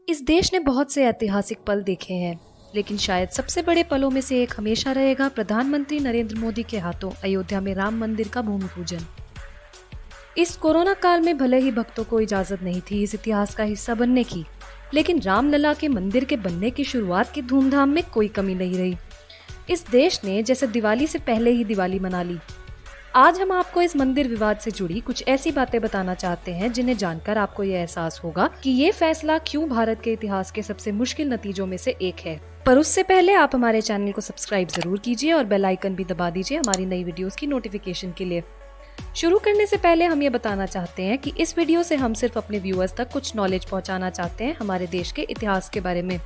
इस देश ने बहुत से ऐतिहासिक पल देखे हैं, लेकिन शायद सबसे बड़े पलों में से एक हमेशा रहेगा प्रधानमंत्री नरेंद्र मोदी के हाथों अयोध्या में राम मंदिर का भूमि पूजन। इस कोरोना काल में भले ही भक्तों को इजाजत नहीं थी इस इतिहास का हिस्सा बनने की, लेकिन रामलला के मंदिर के बनने की शुरुआत की धूमधाम में कोई कमी नहीं रही। इस देश ने जैसे दिवाली से पहले ही दिवाली मना ली। आज हम आपको इस मंदिर विवाद से जुड़ी कुछ ऐसी बातें बताना चाहते हैं जिन्हें जानकर आपको ये एहसास होगा कि ये फैसला क्यों भारत के इतिहास के सबसे मुश्किल नतीजों में से एक है। पर उससे पहले आप हमारे चैनल को सब्सक्राइब जरूर कीजिए और बेल आइकन भी दबा दीजिए हमारी नई वीडियोस की नोटिफिकेशन के लिए। शुरू करने से पहले हम ये बताना चाहते हैं कि इस वीडियो से हम सिर्फ अपने व्यूअर्स तक कुछ नॉलेज पहुंचाना चाहते हैं हमारे देश के इतिहास के बारे में।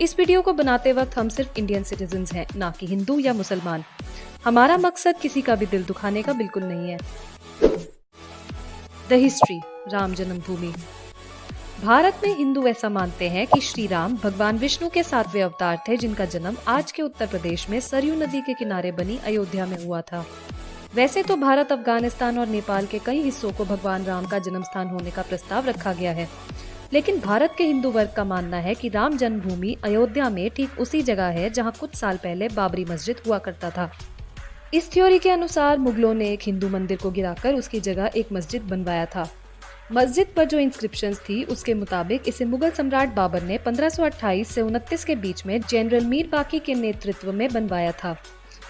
इस वीडियो को बनाते वक्त हम सिर्फ इंडियन सिटीजन्स हैं, ना कि हिंदू या मुसलमान। हमारा मकसद किसी का भी दिल दुखाने का बिल्कुल नहीं है। द हिस्ट्री, राम जन्मभूमि। भारत में हिंदू ऐसा मानते हैं कि श्री राम भगवान विष्णु के 7वें अवतार थे, जिनका जन्म आज के उत्तर प्रदेश में सरयू नदी के किनारे बनी अयोध्या में हुआ था। वैसे तो भारत, अफगानिस्तान और नेपाल के कई हिस्सों को भगवान राम का जन्म स्थान होने का प्रस्ताव रखा गया है, लेकिन भारत के हिंदू वर्ग का मानना है कि राम जन्मभूमि अयोध्या में ठीक उसी जगह है जहां कुछ साल पहले बाबरी मस्जिद हुआ करता था। इस थ्योरी के अनुसार मुगलों ने एक हिंदू मंदिर को गिराकर उसकी जगह एक मस्जिद बनवाया था। मस्जिद पर जो इंस्क्रिप्शंस थी उसके मुताबिक इसे मुगल सम्राट बाबर ने 1528 से 29 के बीच में जनरल मीर बाकी के नेतृत्व में बनवाया था।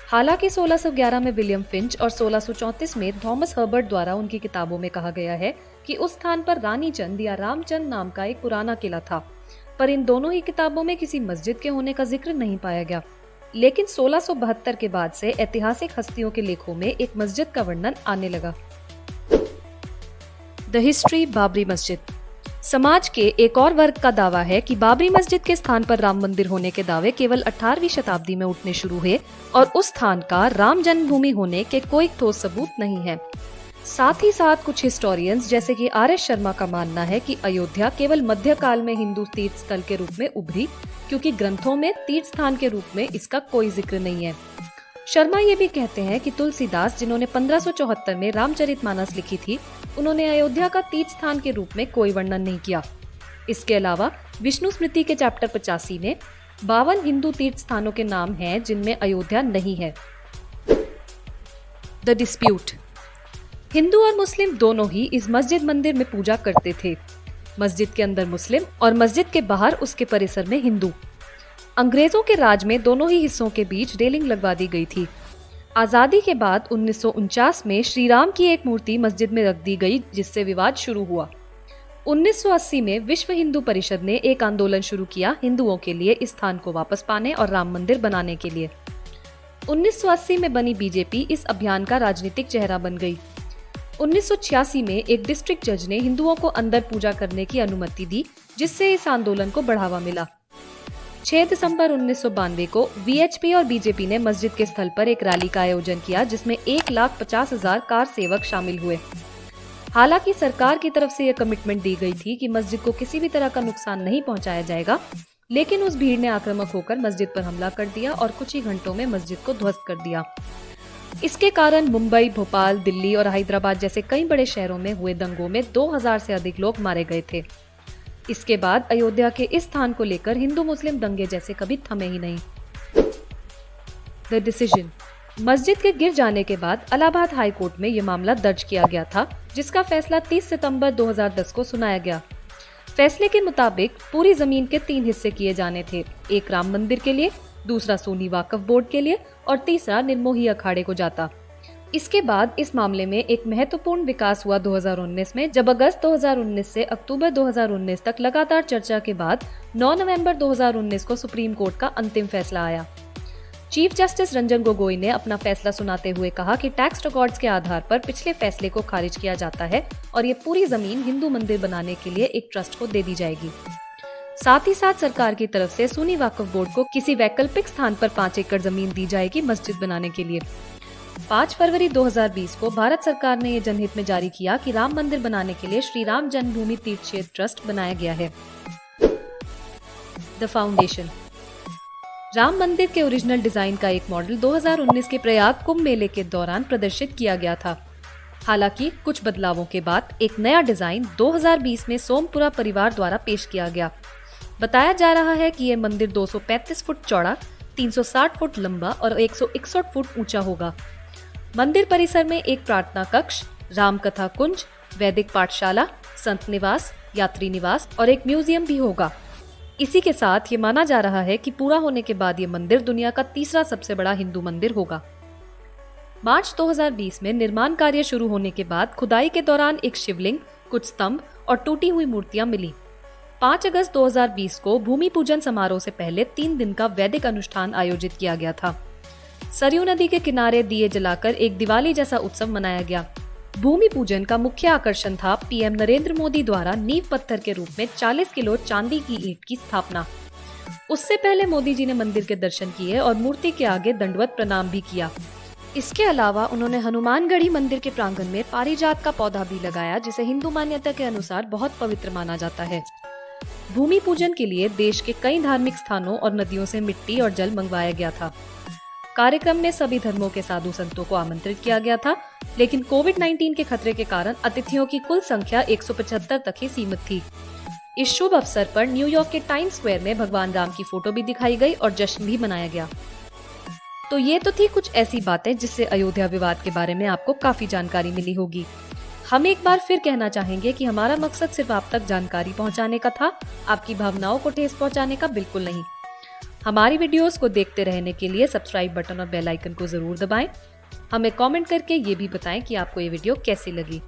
हालांकि 1611 में विलियम फिंच और 1634 में थॉमस हर्बर्ट द्वारा उनकी किताबों में कहा गया है कि उस स्थान पर रानी चंद या रामचंद नाम का एक पुराना किला था, पर इन दोनों ही किताबों में किसी मस्जिद के होने का जिक्र नहीं पाया गया। लेकिन 1672 के बाद से ऐतिहासिक हस्तियों के लेखों में एक मस्जिद का वर्णन आने लगा। द हिस्ट्री, बाबरी मस्जिद। समाज के एक और वर्ग का दावा है कि बाबरी मस्जिद के स्थान पर राम मंदिर होने के दावे केवल 18वीं शताब्दी में उठने शुरू हुए और उस स्थान का राम जन्मभूमि होने के कोई ठोस सबूत नहीं है। साथ ही साथ कुछ हिस्टोरियंस जैसे कि RS शर्मा का मानना है कि अयोध्या केवल मध्यकाल में हिंदू तीर्थ स्थल के रूप में उभरी, क्योंकि ग्रंथों में तीर्थ स्थान के रूप में इसका कोई जिक्र नहीं है। शर्मा ये भी कहते हैं कि तुलसीदास, जिन्होंने 1574 में रामचरितमानस लिखी थी, उन्होंने अयोध्या का तीर्थ स्थान के रूप में कोई वर्णन नहीं किया। इसके अलावा विष्णु स्मृति के चैप्टर 85 में 52 हिंदू तीर्थ स्थानों के नाम हैं जिनमें अयोध्या नहीं है। The dispute. हिंदू और मुस्लिम दोनों ही इस मस्जिद मंदिर में पूजा करते थे। मस्जिद के अंदर मुस्लिम और मस्जिद के बाहर उसके परिसर में हिंदू। अंग्रेजों के राज में दोनों ही हिस्सों के बीच रेलिंग लगवा दी गई थी। आजादी के बाद 1949 में श्री राम की एक मूर्ति मस्जिद में रख दी गई, जिससे विवाद शुरू हुआ। 1980 में विश्व हिंदू परिषद ने एक आंदोलन शुरू किया हिंदुओं के लिए इस स्थान को वापस पाने और राम मंदिर बनाने के लिए। 1980 में बनी बीजेपी इस अभियान का राजनीतिक चेहरा बन गई। 1986 में एक डिस्ट्रिक्ट जज ने हिंदुओं को अंदर पूजा करने की अनुमति दी, जिससे इस आंदोलन को बढ़ावा मिला। 6 दिसंबर 1992 को VHP और बीजेपी ने मस्जिद के स्थल पर एक रैली का आयोजन किया, जिसमें 1,50,000 कार सेवक शामिल हुए। हालांकि सरकार की तरफ से यह कमिटमेंट दी गई थी कि मस्जिद को किसी भी तरह का नुकसान नहीं पहुंचाया जाएगा, लेकिन उस भीड़ ने आक्रामक होकर मस्जिद पर हमला कर दिया और कुछ ही घंटों में मस्जिद को ध्वस्त कर दिया। इसके कारण मुंबई, भोपाल, दिल्ली और हैदराबाद जैसे कई बड़े शहरों में हुए दंगों में 2000 से अधिक लोग मारे गए थे। इसके बाद अयोध्या के इस स्थान को लेकर हिंदू मुस्लिम दंगे जैसे कभी थमे ही नहीं। The decision. मस्जिद के गिर जाने के बाद इलाहाबाद हाई कोर्ट में यह मामला दर्ज किया गया था, जिसका फैसला 30 सितंबर 2010 को सुनाया गया। फैसले के मुताबिक पूरी जमीन के 3 हिस्से किए जाने थे, एक राम मंदिर के लिए, दूसरा सुन्नी वाकफ बोर्ड के लिए और तीसरा निर्मोही अखाड़े को जाता। इसके बाद इस मामले में एक महत्वपूर्ण विकास हुआ 2019 में, जब अगस्त 2019 से अक्टूबर 2019 तक लगातार चर्चा के बाद 9 नवंबर 2019 को सुप्रीम कोर्ट का अंतिम फैसला आया। चीफ जस्टिस रंजन गोगोई ने अपना फैसला सुनाते हुए कहा कि टैक्स रिकॉर्ड्स के आधार पर पिछले फैसले को खारिज किया जाता है और ये पूरी जमीन हिंदू मंदिर बनाने के लिए एक ट्रस्ट को दे दी जाएगी। साथ ही साथ सरकार की तरफ से सुन्नी वाकफ बोर्ड को किसी वैकल्पिक स्थान पर 5 एकड़ जमीन दी जाएगी मस्जिद बनाने के लिए। 5 फरवरी 2020 को भारत सरकार ने ये जनहित में जारी किया कि राम मंदिर बनाने के लिए श्री राम जन्मभूमि तीर्थ क्षेत्र ट्रस्ट बनाया गया है। The foundation. राम मंदिर के ओरिजिनल डिजाइन का एक मॉडल 2019 के प्रयाग कुंभ मेले के दौरान प्रदर्शित किया गया था। हालांकि कुछ बदलावों के बाद एक नया डिजाइन 2020 में सोमपुरा परिवार द्वारा पेश किया गया। बताया जा रहा है कि यह मंदिर 235 फुट चौड़ा, 360 फुट लंबा और 161 फुट ऊंचा होगा। मंदिर परिसर में एक प्रार्थना कक्ष, राम कथा कुंज, वैदिक पाठशाला, संत निवास, यात्री निवास और एक म्यूजियम भी होगा। इसी के साथ ये माना जा रहा है कि पूरा होने के बाद ये मंदिर दुनिया का तीसरा सबसे बड़ा हिंदू मंदिर होगा। मार्च 2020 में निर्माण कार्य शुरू होने के बाद खुदाई के दौरान एक शिवलिंग, कुछ स्तंभ और टूटी हुई मूर्तियां मिली। 5 अगस्त 2020 को भूमि पूजन समारोह से पहले 3 दिन का वैदिक अनुष्ठान आयोजित किया गया था। सरयू नदी के किनारे दिए जलाकर एक दिवाली जैसा उत्सव मनाया गया। भूमि पूजन का मुख्य आकर्षण था पीएम नरेंद्र मोदी द्वारा नींव पत्थर के रूप में 40 किलो चांदी की ईंट की स्थापना। उससे पहले मोदी जी ने मंदिर के दर्शन किए और मूर्ति के आगे दंडवत प्रणाम भी किया। इसके अलावा उन्होंने हनुमानगढ़ी मंदिर के प्रांगण में पारिजात का पौधा भी लगाया, जिसे हिंदू मान्यता के अनुसार बहुत पवित्र माना जाता है। भूमि पूजन के लिए देश के कई धार्मिक स्थानों और नदियों से मिट्टी और जल मंगवाया गया था। कार्यक्रम में सभी धर्मों के साधु संतों को आमंत्रित किया गया था, लेकिन कोविड-19 के खतरे के कारण अतिथियों की कुल संख्या 175 तक ही सीमित थी। इस शुभ अवसर पर न्यूयॉर्क के टाइम्स स्क्वायर में भगवान राम की फोटो भी दिखाई गई और जश्न भी मनाया गया। तो ये तो थी कुछ ऐसी बातें जिससे अयोध्या विवाद के बारे में आपको काफी जानकारी मिली होगी। हम एक बार फिर कहना चाहेंगे कि हमारा मकसद सिर्फ आप तक जानकारी पहुंचाने का था, आपकी भावनाओं को ठेस पहुंचाने का बिल्कुल नहीं। हमारी वीडियोस को देखते रहने के लिए सब्सक्राइब बटन और बेल आइकन को जरूर दबाएं। हमें कमेंट करके ये भी बताएं कि आपको ये वीडियो कैसी लगी।